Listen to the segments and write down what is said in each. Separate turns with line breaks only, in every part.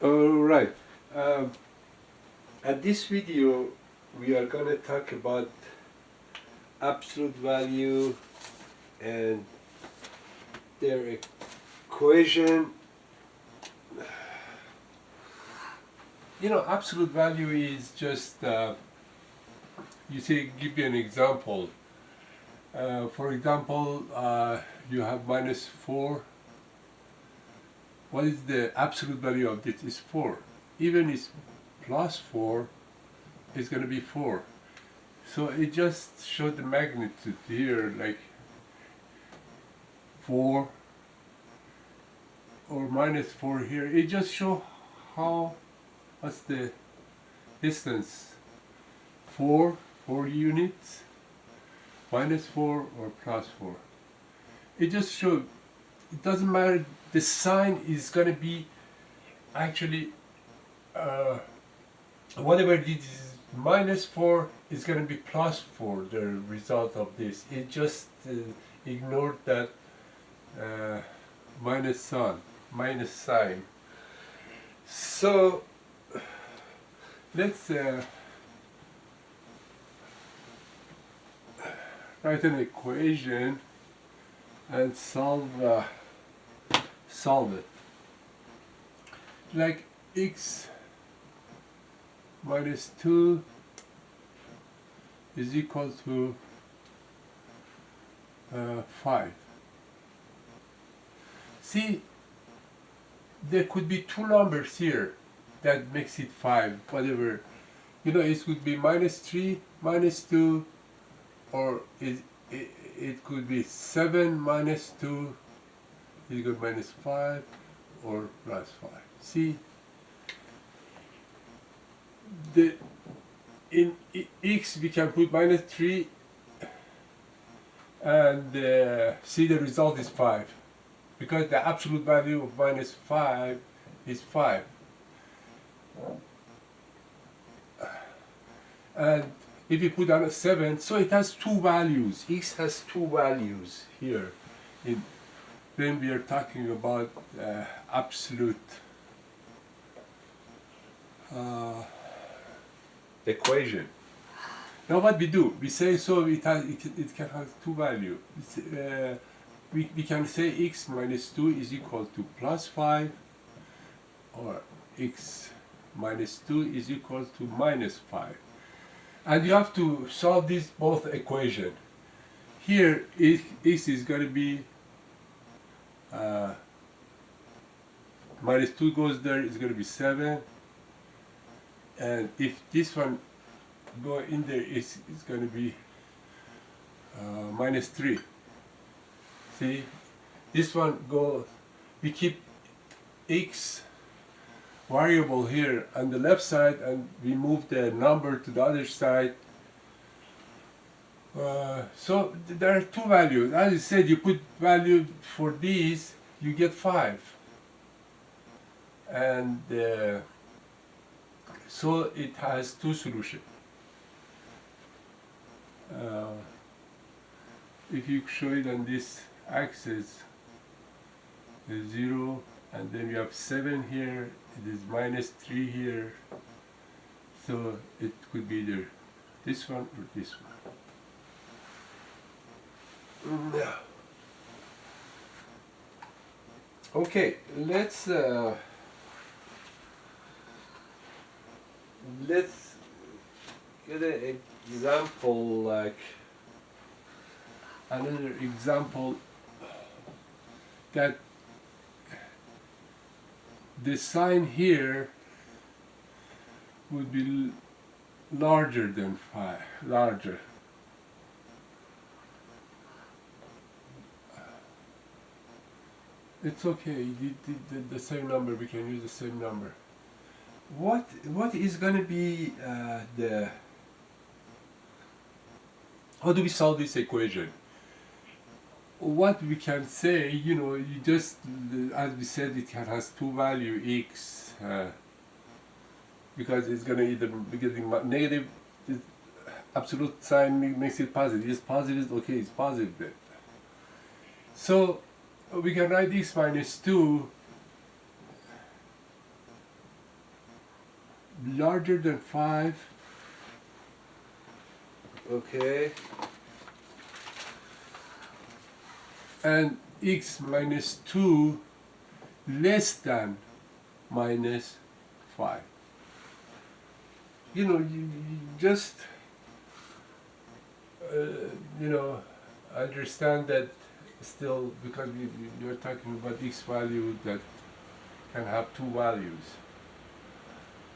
Alright, um, at this video we are going to talk about absolute value and their equation. Absolute value is just, you say, give you an example. For example, you have minus 4. What is the absolute value of this? Is 4. Even it's plus 4, it's going to be 4. So it just showed the magnitude here, like 4 or minus 4 here. It just show what's the distance. 4 units, minus 4 or plus 4. It just showed, it doesn't matter, the sign is going to be actually, whatever it is, minus 4 is going to be plus 4, the result of this. It just ignored that minus sign. So let's write an equation and solve it. Like x minus 2 is equal to 5. See, there could be two numbers here that makes it 5, whatever. It could be minus 3, minus 2, or it could be 7 minus 2 is equal to minus 5 or plus 5. See, in x we can put minus 3 and see the result is 5, because the absolute value of minus 5 is 5. And if you put on a 7, so it has two values. X has two values here. When we are talking about absolute equation. Now what we do, we say so it can have two values. We can say x minus 2 is equal to plus 5, or x minus 2 is equal to minus 5. And you have to solve these both equations. Here, x is going to be minus 2 goes there, it's going to be 7. And if this one go in there, it's going to be minus 3. See, this one go, we keep x variable here on the left side and we move the number to the other side. So there are two values. As I said, you put value for these, you get 5. And so it has two solutions. If you show it on this axis, is 0, and then you have 7 here, it is minus 3 here, so it could be either this one or this one. Okay, let's get an example, like another example that the sign here would be larger than 5, larger. It's okay, the same number, we can use the same number. What is going to be how do we solve this equation? What we can say, you just, as we said, it has two value x, because it's going to either be getting negative, absolute sign makes it positive. It's positive, okay, it's positive then. So we can write x minus 2 larger than 5. Okay. And x minus 2 less than minus 5. You know, you just, understand that still, because you're talking about x value that can have two values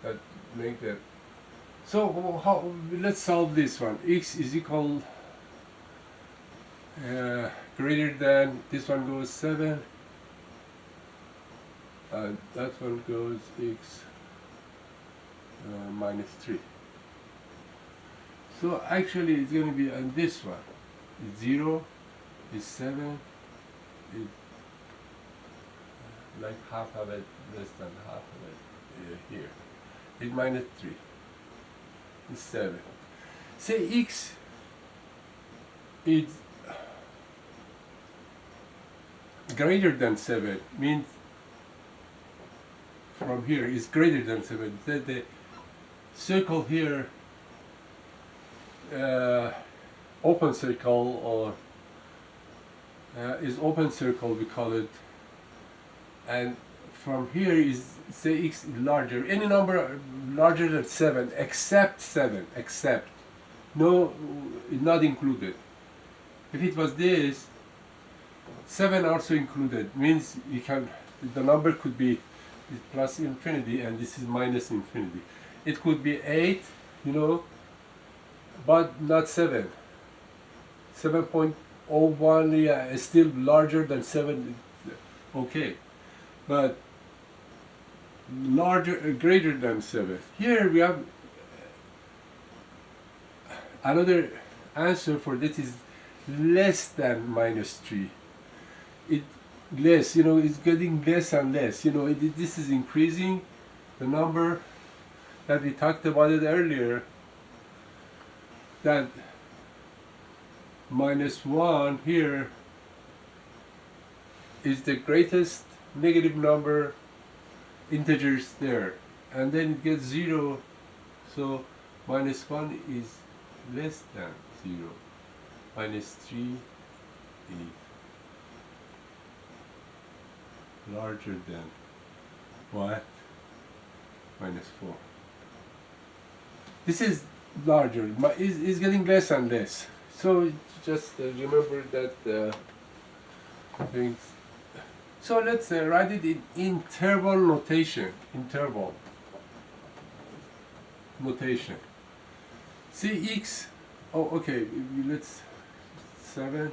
that make that. So let's solve this one. X is equal greater than, this one goes 7, and that one goes x minus 3. So actually it's going to be on this one. It's 0, is 7, is like half of it, less than half of it here. It's minus 3. It's 7. Say x is greater than 7, means from here is greater than 7. That the circle here, open circle, or is open circle, we call it, and from here is, say x is larger, any number larger than 7 except 7, except, no, not included. If it was this, 7 also included, means you can, the number could be plus infinity and this is minus infinity. It could be 8, but not 7. 7.01, yeah, is still larger than 7, okay. But larger, greater than 7. Here we have another answer for this is less than minus 3. It less, it's getting less and less. This is increasing. The number that we talked about it earlier, that minus 1 here is the greatest negative number integers there, and then it gets 0, so minus 1 is less than 0. Minus 3 is larger than what? Minus 4. This is larger, but is getting less and less. So just remember that things. So let's write it in interval notation. Interval notation. See x. Oh, okay. Let's 7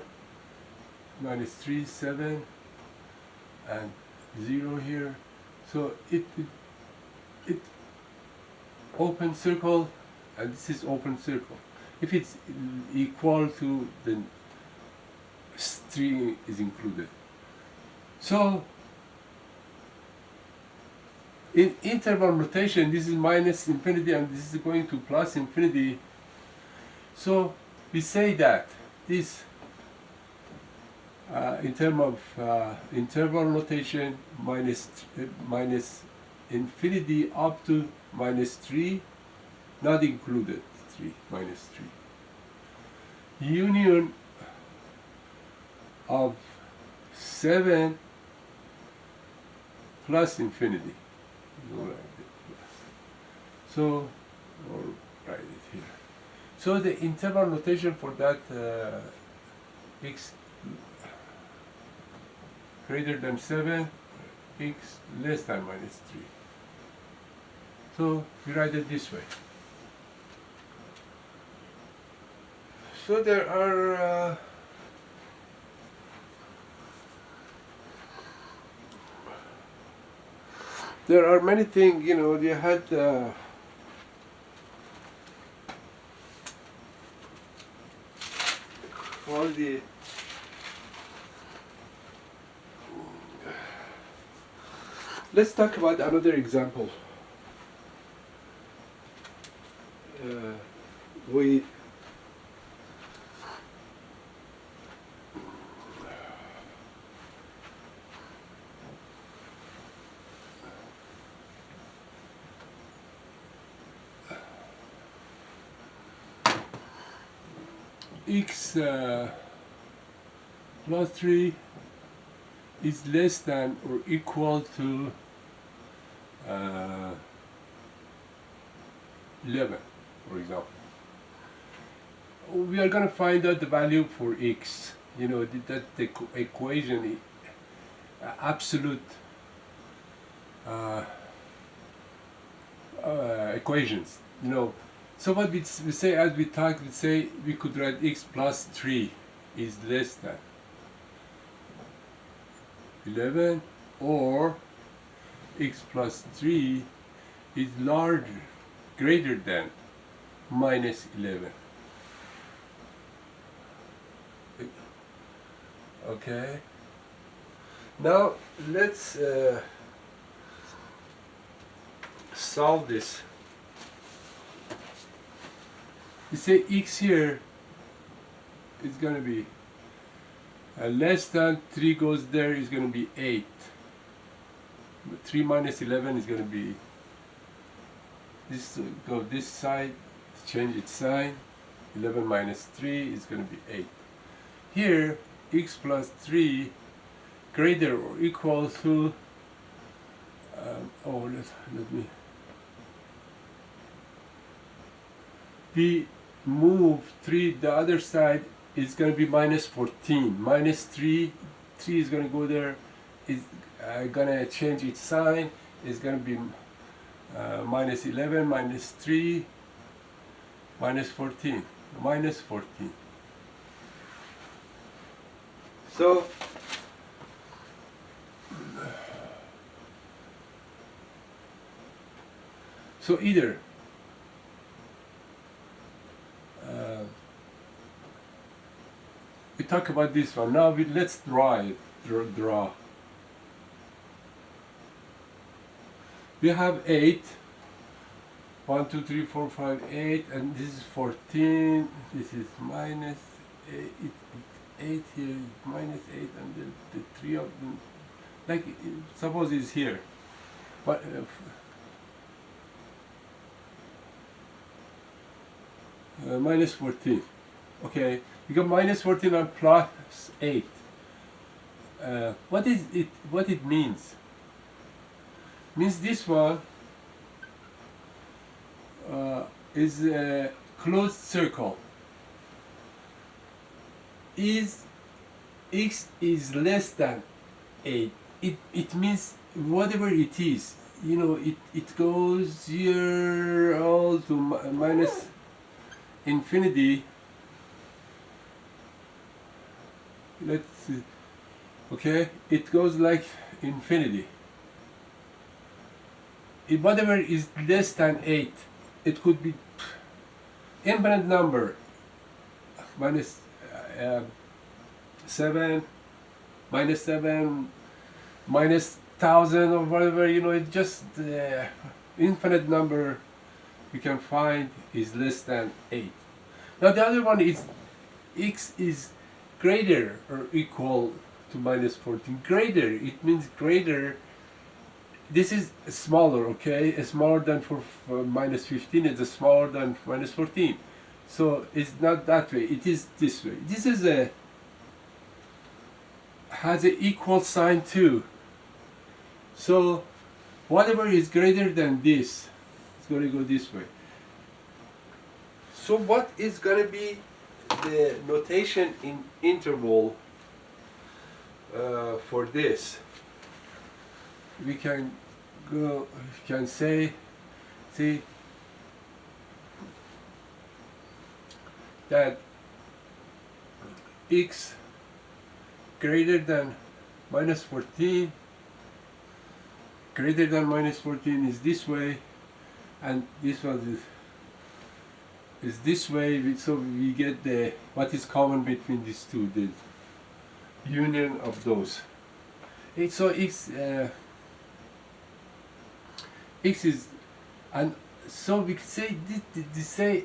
minus 3, 7, and 0 here. So it open circle, and this is open circle. If it's equal to, then 3 is included. So in interval notation, this is minus infinity and this is going to plus infinity. So we say that this in terms of interval notation, minus infinity up to minus 3, not included 3, minus 3. Union of 7 plus infinity. So, or write it here. So the interval notation for that x greater than 7, x less than minus 3. So we write it this way. So there are many things, they had all the let's talk about another example. x plus 3 is less than or equal to 11, for example. We are going to find out the value for x. You know, that the equation, absolute equations. You know, so what we say, as we talk, we say we could write x plus 3 is less than 11, or x plus 3 is larger, greater than minus 11. Okay. Now let's solve this. You say x here is going to be less than 3 goes there is going to be 8. 3 minus 11 is going to be this. Go this side, change its sign. 11 minus 3 is going to be 8. Here x plus 3 greater or equal to let me we move 3 the other side is going to be minus 14. Minus 3 is going to go there, is going to change its sign, is going to be minus 11 minus 3 minus 14, minus 14. So either we talk about this one. Now let's draw it. Draw. We have 8. 1, 2, 3, 4, 5, 8, and this is 14. This is minus 8. 8 here, minus 8, and the 3 of them, like suppose it's here, but minus 14. Okay, we got minus 14 and plus 8. What is it? What it means? Means this one is a closed circle. Is x is less than 8. It means whatever it is, you know, it goes here all to minus infinity. Let's see. Okay, it goes like infinity. If whatever is less than 8, it could be infinite number, minus 7, minus 7, minus 1,000 or whatever, you know, it's just infinite number we can find is less than 8. Now the other one is x is greater or equal to minus 14. Greater, it means greater. This is smaller, okay? It's smaller than for minus 15, it's smaller than minus 14. So it's not that way, it is this way. This is has an equal sign too. So whatever is greater than this, it's going to go this way. So what is going to be the notation in interval for this? We can go, we can say, see, that x greater than minus 14, greater than minus 14 is this way, and this one is this way. So we get the what is common between these two, the union of those. So x is, and so we could say this say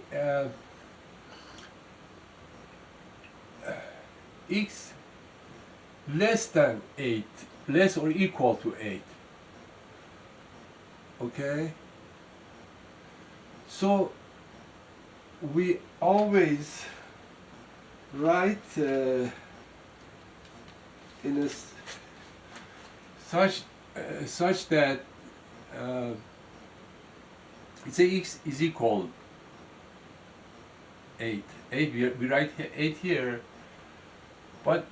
x less than 8, less or equal to 8. Okay, so we always write in a such that uh, say x is equal 8. We write 8 here, but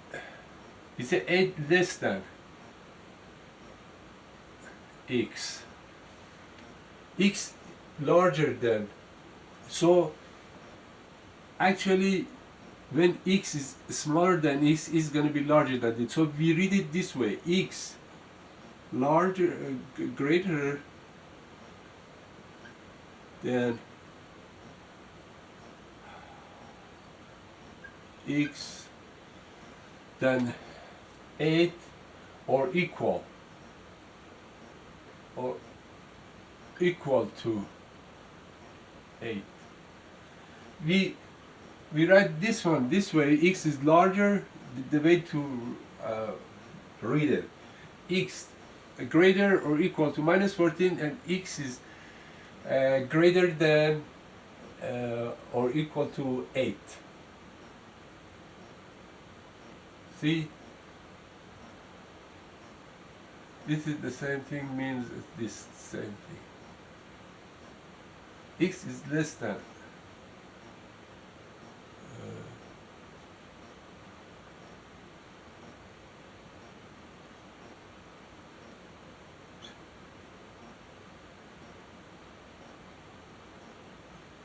we say 8 less than x. X larger than. So actually, when x is smaller than x, is going to be larger than it. So we read it this way: x larger, greater than x than 8 or equal to 8. We write this one this way: x is larger. The way to read it: x greater or equal to -14, and x is greater than or equal to 8. See, this is the same thing, means this same thing. X is less than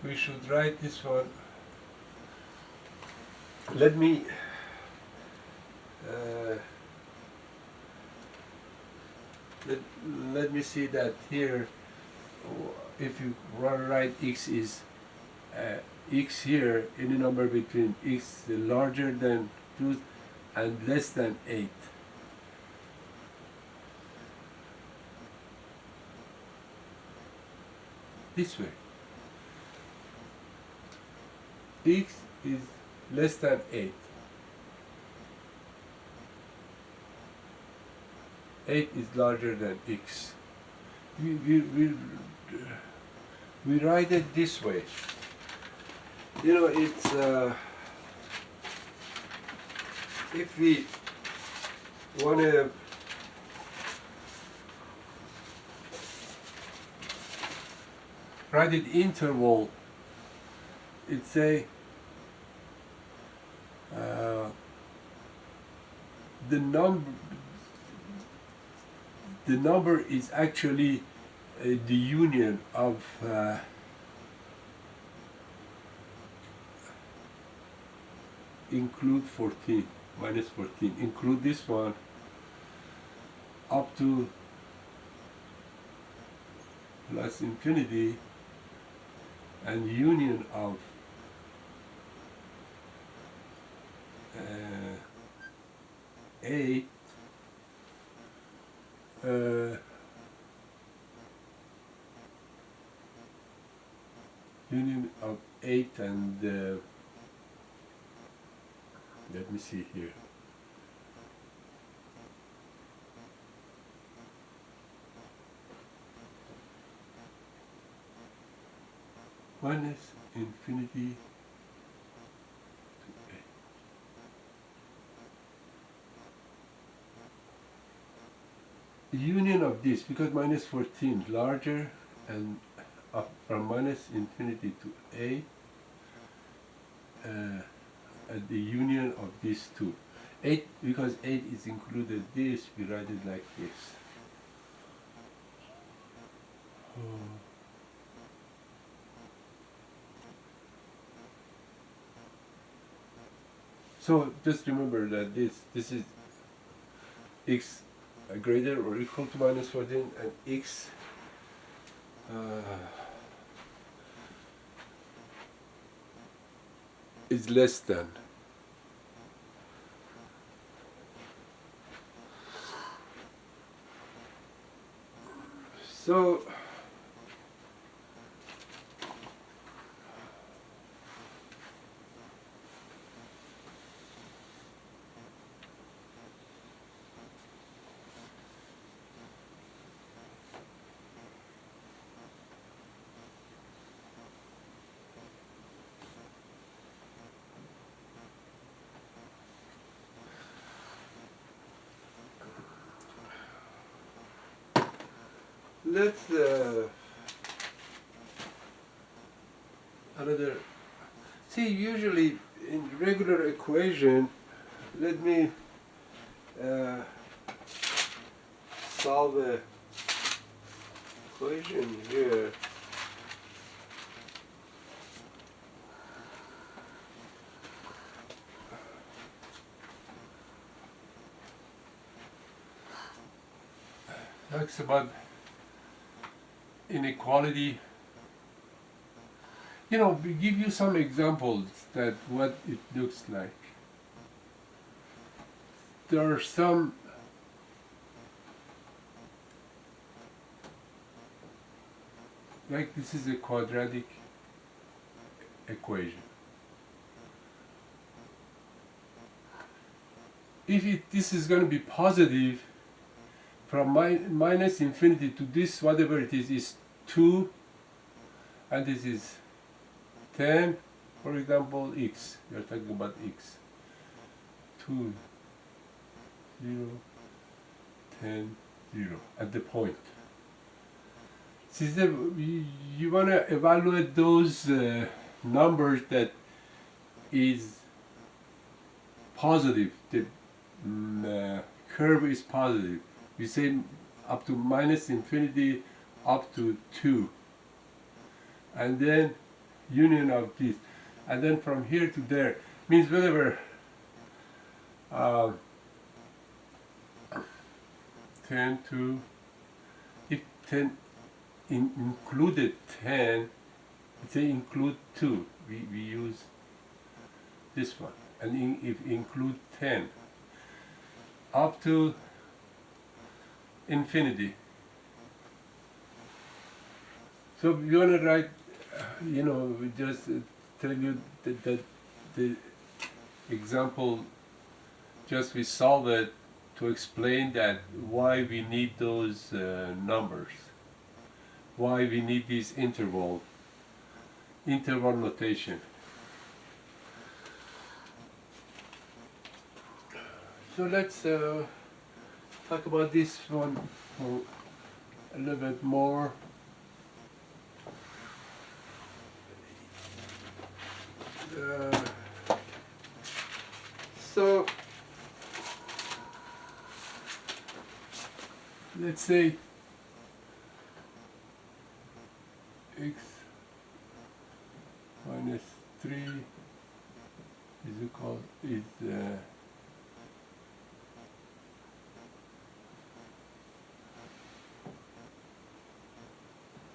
we should write this one. Let me let me see that here. If you write x is x here, any number between x larger than 2 and less than 8. This way. X is less than 8. 8 is larger than x. We write it this way. You know, it's if we want to write it interval, it's say the number is actually the union of include 14, -14, include this one up to plus infinity, and union of 8 union of 8 and let me see here. Minus infinity to 8. The union of this, because -14 larger, and up from minus infinity to 8, at the union of these two. 8, because 8 is included this, we write it like this. So just remember that this is x greater or equal to -14, and x is less than. So let's another. See, usually in regular equation, let me solve a equation here. Talks about inequality. You know, we give you some examples that what it looks like. There are some like this is a quadratic equation. If this is going to be positive, from minus infinity to this, whatever it is 2, and this is 10, for example, x. We are talking about x. 2, 0, 10, 0 at the point. Since you want to evaluate those numbers that is positive, the curve is positive. We say up to minus infinity up to 2, and then union of this, and then from here to there means whatever 10 to, if 10 included 10, say include 2, we use this one, and if include 10 up to infinity. So we want to write, you know, we just tell you that the example, just we solve it to explain that why we need those numbers, why we need this interval notation. So let's talk about this one for a little bit more. So let's say x minus 3 is equal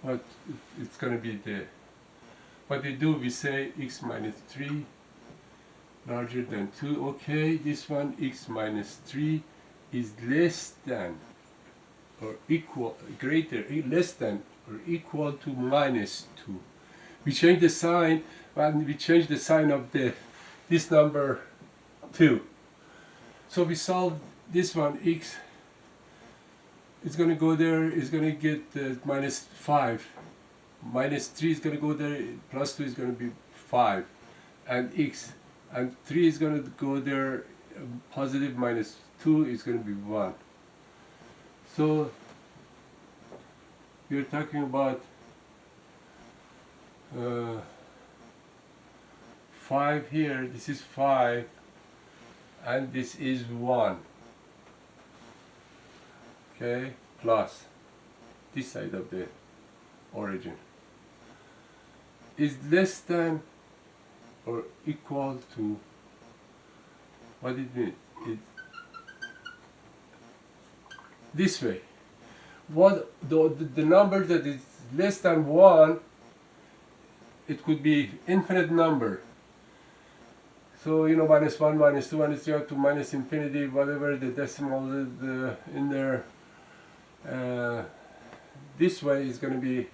what it's going to be the, what we do, we say x minus 3 larger than 2. Okay, this one x minus 3 is less than or equal, greater, less than or equal to minus 2. We change the sign, and we change the sign of this number 2. So we solve this one, x is going to go there, is going to get minus 5. Minus 3 is going to go there, plus 2 is going to be 5. And x, and 3 is going to go there, positive minus 2 is going to be 1. So we're talking about 5 here, this is 5, and this is 1. Okay, plus this side of the origin is less than or equal to, what it means? It's this way. What the number that is less than 1, it could be infinite number. So, you know, minus 1, minus 2, minus 3 up to minus infinity, whatever the decimal is in there. This way is going to be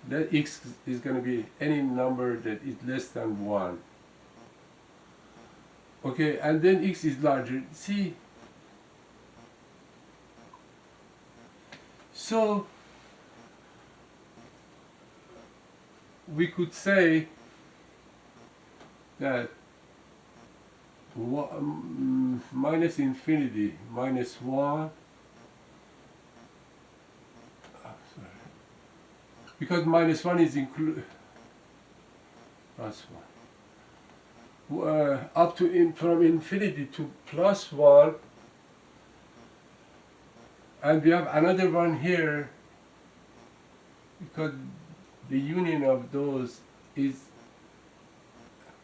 that x is going to be any number that is less than 1. Okay, and then x is larger. See, so we could say that minus infinity minus 1 because minus 1 is included, plus 1. Up to from infinity to plus 1, and we have another one here because the union of those is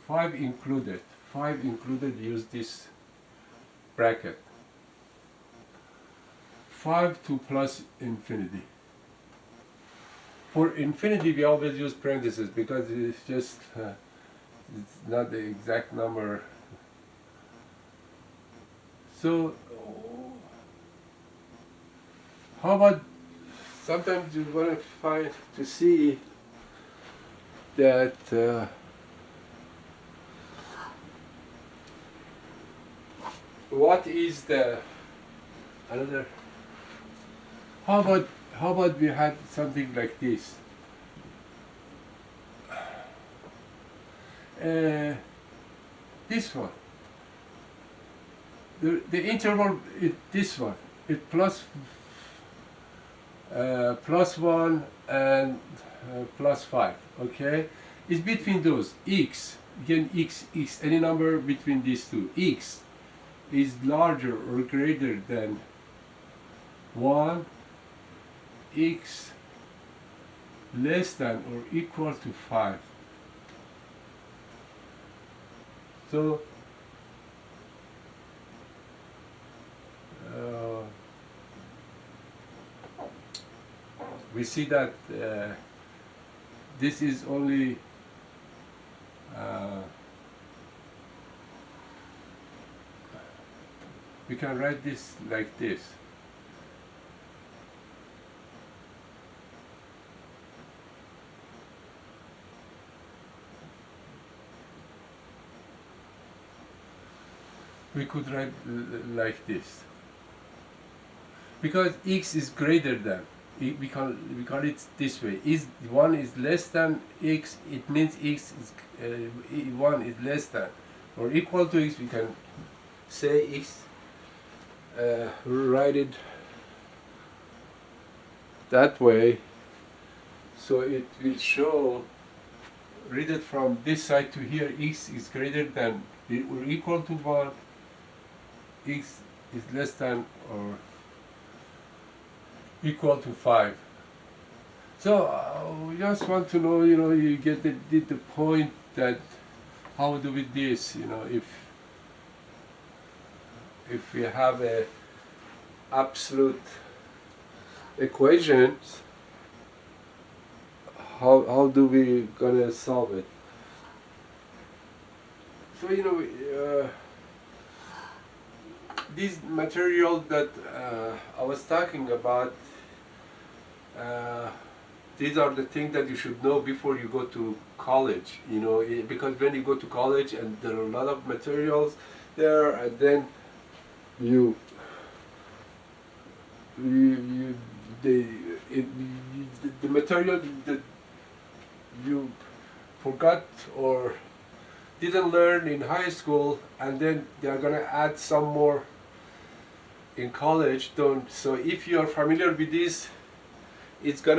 5 included. 5 included, use this bracket. 5 to plus infinity. For infinity we always use parentheses because it's just it's not the exact number. So how about sometimes you want to find to see that what is the another. How about we had something like this? This one. The interval is this one. It plus 1 and plus 5. Okay, it's between those. X again. X any number between these two. X is larger or greater than 1. X less than or equal to 5. So we see that this is only we can write this like this. We could write like this because x is greater than. We call it this way. Is 1 is less than x, it means x is 1 is less than or equal to x. We can say x, write it that way, so it will show, read it from this side to here, x is greater than or equal to 1, x is less than or equal to 5. So we just want to know, you get the point that how do we this, if we have a absolute equations, how do we gonna solve it? So this material that I was talking about, these are the things that you should know before you go to college, because when you go to college and there are a lot of materials there, and then the material that you forgot or didn't learn in high school, and then they are gonna add some more in college. So if you are familiar with this, it's gonna